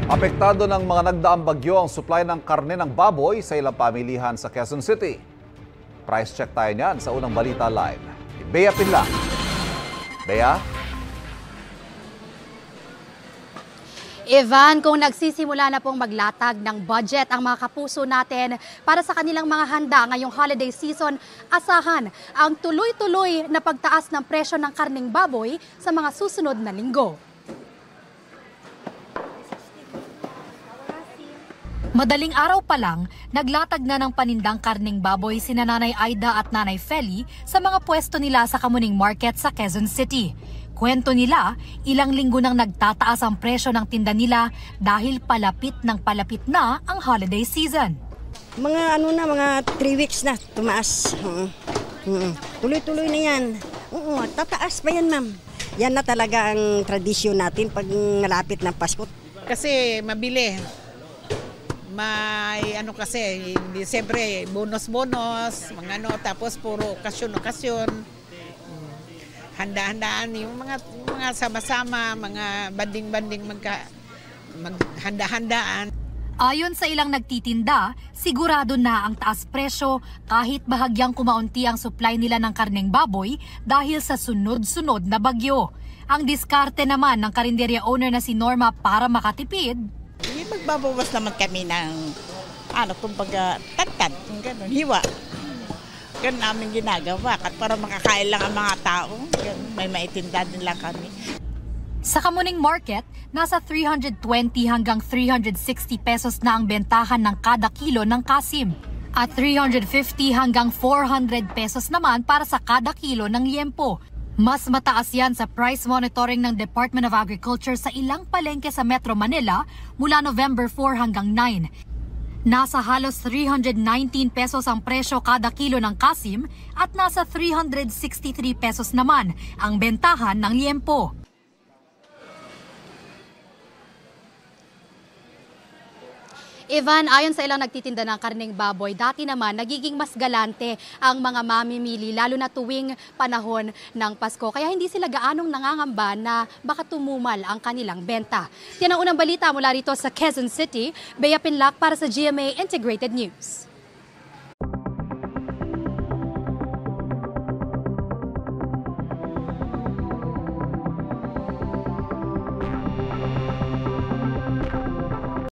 Apektado ng mga nagdaang bagyo ang supply ng karne ng baboy sa ilang pamilihan sa Quezon City. Price check tayo niyan sa unang balita live. Bea Pinla. Bea? Evan, kung nagsisimula na pong maglatag ng budget ang mga kapuso natin para sa kanilang mga handa ngayong holiday season, asahan ang tuloy-tuloy na pagtaas ng presyo ng karneng baboy sa mga susunod na linggo. Madaling araw pa lang, naglatag na ng panindang karneng baboy sina Nanay Aida at Nanay Feli sa mga pwesto nila sa Kamuning Market sa Quezon City. Kwento nila, ilang linggo nang nagtataas ang presyo ng tinda nila dahil palapit na ang holiday season. Mga 3 weeks na tumaas. Tuloy-tuloy na yan. Tataas pa yan, ma'am. Yan na talaga ang tradisyon natin pag malapit ng Pasko. Kasi mabili. May kasi, siyempre bonus-bonus, tapos puro okasyon-okasyon. Handa-handaan yung mga sama-sama, mga banding-banding maghanda-handaan. Ayon sa ilang nagtitinda, sigurado na ang taas presyo kahit bahagyang kumaunti ang supply nila ng karneng baboy dahil sa sunod-sunod na bagyo. Ang diskarte naman ng karinderya owner na si Norma para makatipid, magbabawas naman kami ng kumbaga tagtad, gano'n, hiwa. Ganun namin ginagawa para makakain lang ang mga tao. Ganun, may maitinda din lang kami. Sa Kamuning Market, nasa 320 hanggang 360 pesos na ang bentahan ng kada kilo ng kasim. At 350 hanggang 400 pesos naman para sa kada kilo ng liempo. Mas mataas yan sa price monitoring ng Department of Agriculture sa ilang palengke sa Metro Manila mula November 4 hanggang 9. Nasa halos 319 pesos ang presyo kada kilo ng kasim at nasa 363 pesos naman ang bentahan ng liempo. Evan, ayon sa ilang nagtitinda ng karneng baboy, dati naman nagiging mas galante ang mga mamimili lalo na tuwing panahon ng Pasko. Kaya hindi sila gaanong nangangamba na baka tumumal ang kanilang benta. Yan ang unang balita mula rito sa Quezon City. Bea Pinlac para sa GMA Integrated News.